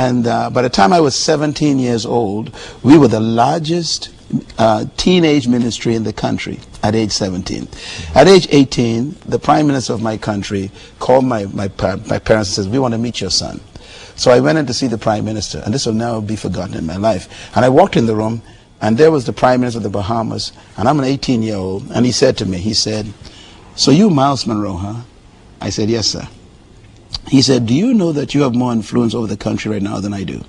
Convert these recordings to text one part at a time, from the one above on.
And by the time I was 17 years old, we were the largest teenage ministry in the country at age 17. At age 18, the prime minister of my country called my parents and says, we want to meet your son. So I went in to see the prime minister, and this will never be forgotten in my life. And I walked in the room, and there was the prime minister of the Bahamas, and I'm an 18-year-old, and he said to me, he said, so you Myles Munroe, huh? I said, yes, sir. He said, do you know that you have more influence over the country right now than I do?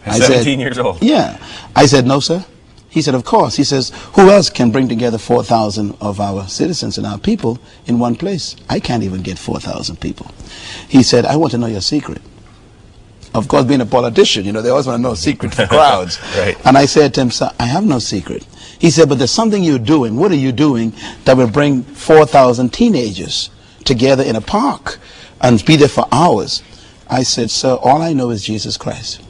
At 17 years old. Yeah. I said, no, sir. He said, of course. He says, who else can bring together 4,000 of our citizens and our people in one place? I can't even get 4,000 people. He said, I want to know your secret. Of course, being a politician, you know, they always want to know secret for crowds. Right. And I said to him, sir, I have no secret. He said, but there's something you're doing. What are you doing that will bring 4,000 teenagers together in a park and be there for hours? I said, sir, all I know is Jesus Christ.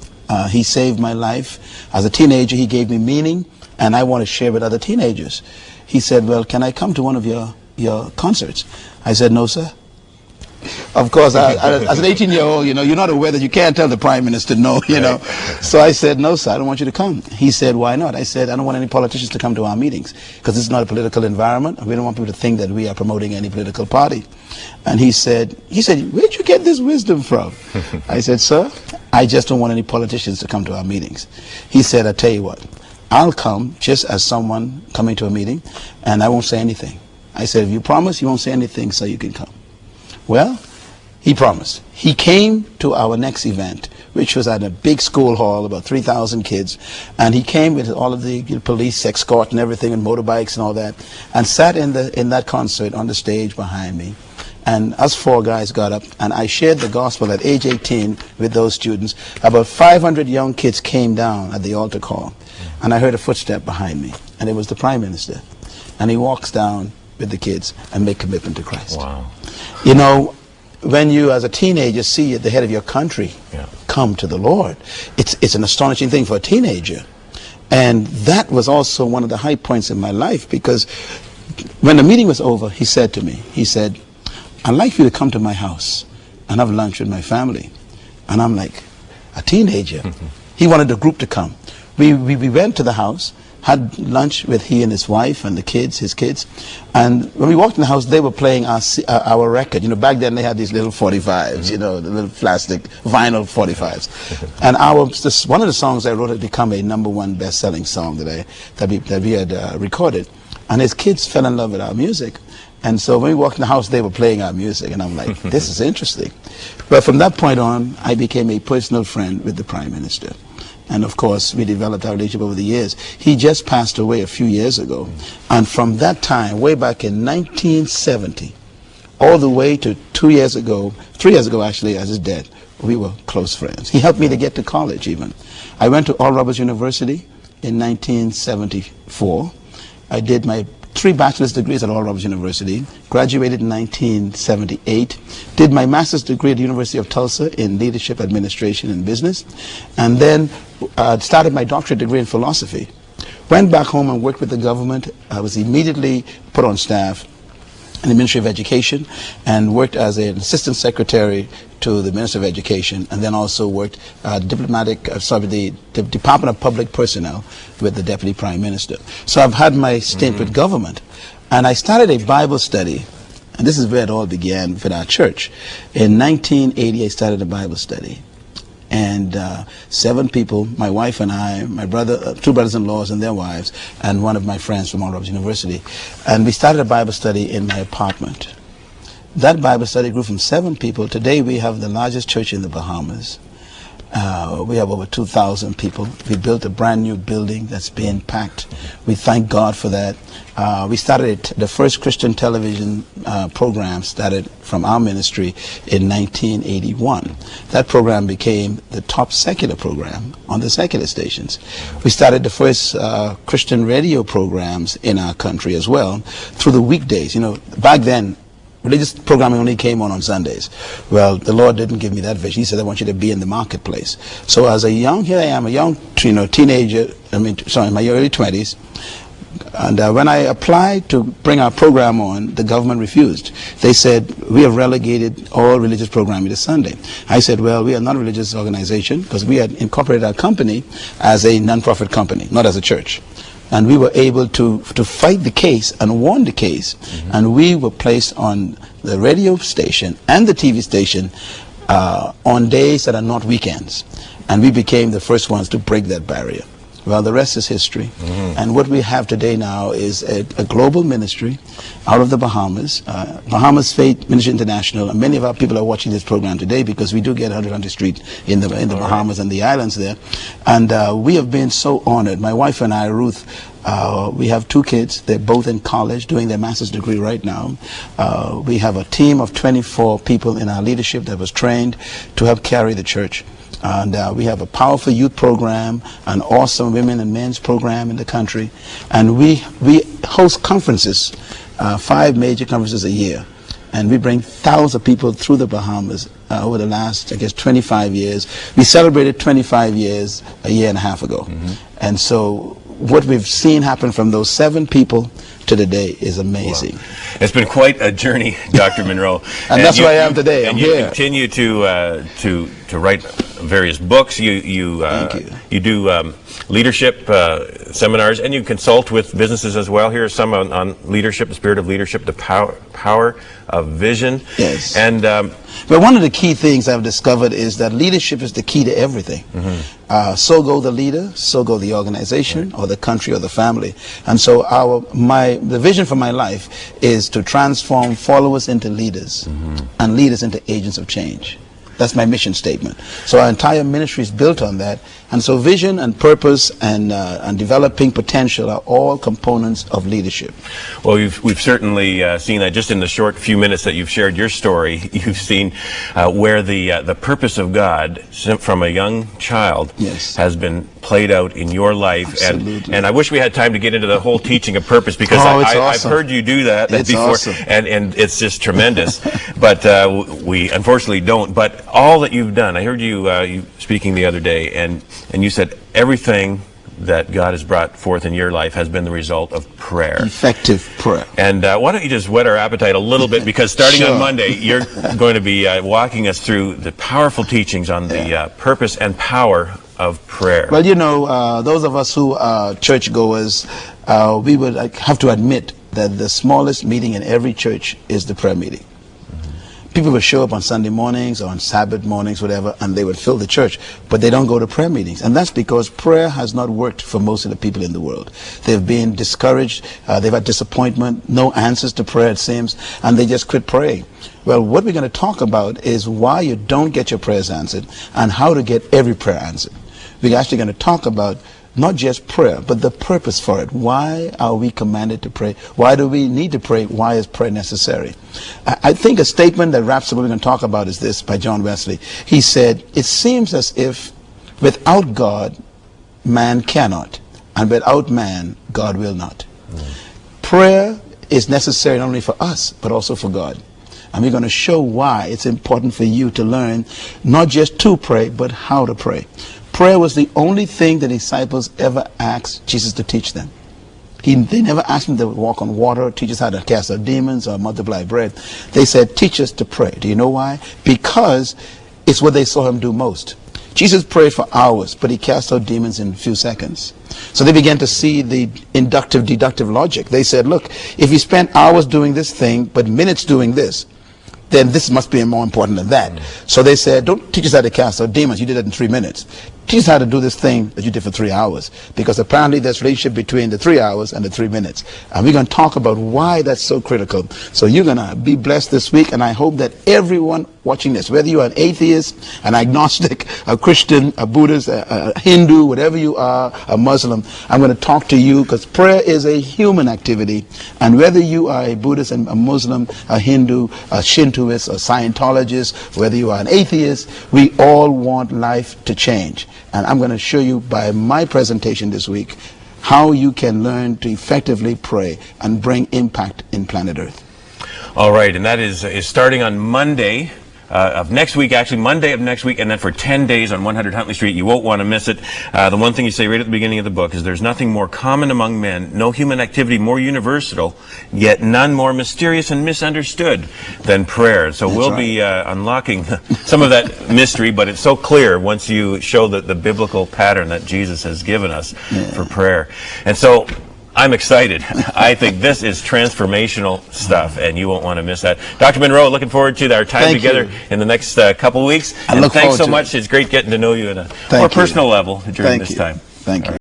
He saved my life. As a teenager, he gave me meaning, and I want to share with other teenagers. He said, well, can I come to one of your concerts? I said, no, sir. Of course, as an 18-year-old, you know, you're not aware that you can't tell the prime minister no, you know. So I said, no, sir, I don't want you to come. He said, why not? I said, I don't want any politicians to come to our meetings because this is not a political environment. And we don't want people to think that we are promoting any political party. And he said, where'd you get this wisdom from? I said, sir, I just don't want any politicians to come to our meetings. He said, I tell you what, I'll come just as someone coming to a meeting, and I won't say anything. I said, if you promise you won't say anything, so you can come. Well, he promised. He came to our next event, which was at a big school hall, about 3,000 kids, and he came with all of the police escort and everything, and motorbikes and all that, and sat in that concert on the stage behind me. And us four guys got up, and I shared the gospel at age 18 with those students. About 500 young kids came down at the altar call, and I heard a footstep behind me, and it was the prime minister. And he walks down with the kids and make commitment to Christ. Wow. You know, when you as a teenager see the head of your country come to the Lord, it's an astonishing thing for a teenager. And that was also one of the high points in my life, because when the meeting was over, he said to me, he said, I'd like you to come to my house and have lunch with my family. And I'm like, a teenager? He wanted the group to come. We went to the house, had lunch with he and his wife and the kids, his kids. And when we walked in the house, they were playing our record. You know, back then they had these little 45s, you know, the little plastic vinyl 45s. And one of the songs I wrote had become a #1 best-selling song that we had recorded. And his kids fell in love with our music. And so when we walked in the house, they were playing our music. And I'm like, this is interesting. But from that point on, I became a personal friend with the Prime Minister. And of course, we developed our relationship over the years. He just passed away a few years ago. And from that time, way back in 1970, all the way to 3 years ago actually, as his death, we were close friends. He helped me to get to college even. I went to Oral Roberts University in 1974. I did my 3 bachelor's degrees at Oral Roberts University, graduated in 1978, did my master's degree at the University of Tulsa in leadership, administration, and business, and then started my doctorate degree in philosophy. Went back home and worked with the government. I was immediately put on staff in the Ministry of Education and worked as an assistant secretary to the Minister of Education, and then also worked the Department of Public Personnel with the Deputy Prime Minister. So I've had my stint with government. And I started a Bible study, and this is where it all began with our church. In 1980, I started a Bible study. And 7 people, my wife and I, my brother, 2 brothers-in-laws and their wives, and one of my friends from Oral Roberts University. And we started a Bible study in my apartment. That Bible study grew from 7 people. Today we have the largest church in the Bahamas. We have over 2,000 people. We built a brand new building that's being packed. We thank God for that. We started the first Christian television program started from our ministry in 1981. That program became the top secular program on the secular stations. We started the first Christian radio programs in our country as well through the weekdays. You know, back then, religious programming only came on Sundays. Well, the Lord didn't give me that vision. He said, I want you to be in the marketplace. So here I am, a young teenager, in my early 20s, And when I applied to bring our program on, the government refused. They said, we have relegated all religious programming to Sunday. I said, well, we are not a religious organization because we had incorporated our company as a non-profit company, not as a church. And we were able to fight the case and won the case. And we were placed on the radio station and the TV station on days that are not weekends. And we became the first ones to break that barrier. Well, the rest is history. And what we have today now is a global ministry out of the Bahamas, Bahamas Faith Ministry International, and many of our people are watching this program today because we do get 100 Street in the Bahamas and the islands there. And we have been so honored. My wife and I, Ruth, we have 2 kids. They're both in college doing their master's degree right now. We have a team of 24 people in our leadership that was trained to help carry the church. And we have a powerful youth program, an awesome women and men's program in the country. And we host conferences, 5 major conferences a year. And we bring thousands of people through the Bahamas over the last, I guess, 25 years. We celebrated 25 years a year and a half ago. And so what we've seen happen from those 7 people to today is amazing. Wow. It's been quite a journey, Dr. Monroe. And that's where I am today. And you continue to write various books. You do leadership seminars, and you consult with businesses as well. Here are some on leadership, the spirit of leadership, the power of vision. Yes. And but one of the key things I've discovered is that leadership is the key to everything. So go the leader, so go the organization, or the country, or the family. And so the vision for my life is to transform followers into leaders, and leaders into agents of change. That's my mission statement. So our entire ministry is built on that. And so vision and purpose and developing potential are all components of leadership. Well, we've certainly seen that just in the short few minutes that you've shared your story. You've seen where the purpose of God from a young child has been played out in your life. Absolutely. And I wish we had time to get into the whole teaching of purpose, because I've heard you do that before, awesome. and it's just tremendous. But we unfortunately don't. But all that you've done, I heard you speaking the other day, and you said everything that God has brought forth in your life has been the result of prayer. Effective prayer. And why don't you just whet our appetite a little bit, because starting on Monday, you're going to be walking us through the powerful teachings on the purpose and power of prayer. Well, you know, those of us who are churchgoers, we would have to admit that the smallest meeting in every church is the prayer meeting. People would show up on Sunday mornings or on Sabbath mornings, whatever, and they would fill the church, but they don't go to prayer meetings. And that's because prayer has not worked for most of the people in the world. They've been discouraged, they've had disappointment, no answers to prayer, it seems, and they just quit praying. Well, what we're going to talk about is why you don't get your prayers answered and how to get every prayer answered. We're actually going to talk about not just prayer, but the purpose for it. Why are we commanded to pray? Why do we need to pray? Why is prayer necessary? I think a statement that wraps up what we're going to talk about is this, by John Wesley. He said, it seems as if without God, man cannot, and without man, God will not. Prayer is necessary not only for us, but also for God. And we're going to show why it's important for you to learn not just to pray, but how to pray. Prayer was the only thing the disciples ever asked Jesus to teach them. They never asked him to walk on water, teach us how to cast out demons or multiply bread. They said, teach us to pray. Do you know why? Because it's what they saw him do most. Jesus prayed for hours, but he cast out demons in a few seconds. So they began to see the inductive, deductive logic. They said, look, if you spend hours doing this thing, but minutes doing this, then this must be more important than that. So they said, don't teach us how to cast out demons. You did that in 3 minutes. Teach us how to do this thing that you did for 3 hours. Because apparently there's a relationship between the 3 hours and the 3 minutes. And we're going to talk about why that's so critical. So you're going to be blessed this week. And I hope that everyone watching this, whether you're an atheist, an agnostic, a Christian, a Buddhist, a Hindu, whatever you are, a Muslim, I'm going to talk to you, because prayer is a human activity. And whether you are a Buddhist, a Muslim, a Hindu, a Shintoist, a Scientologist, whether you are an atheist, we all want life to change. And I'm going to show you by my presentation this week how you can learn to effectively pray and bring impact in planet Earth. All right, and that is starting on Monday. of next week, actually Monday of next week, and then for 10 days on 100 Huntley Street. You won't want to miss it. The one thing you say right at the beginning of the book is there's nothing more common among men, no human activity more universal, yet none more mysterious and misunderstood than prayer. So we'll be unlocking some of that mystery, but it's so clear once you show the biblical pattern that Jesus has given us for prayer. And so I'm excited. I think this is transformational stuff, and you won't want to miss that. Dr. Monroe, looking forward to our time together in the next couple of weeks. And thanks so much. It's great getting to know you at a more personal level during this time. Thank you.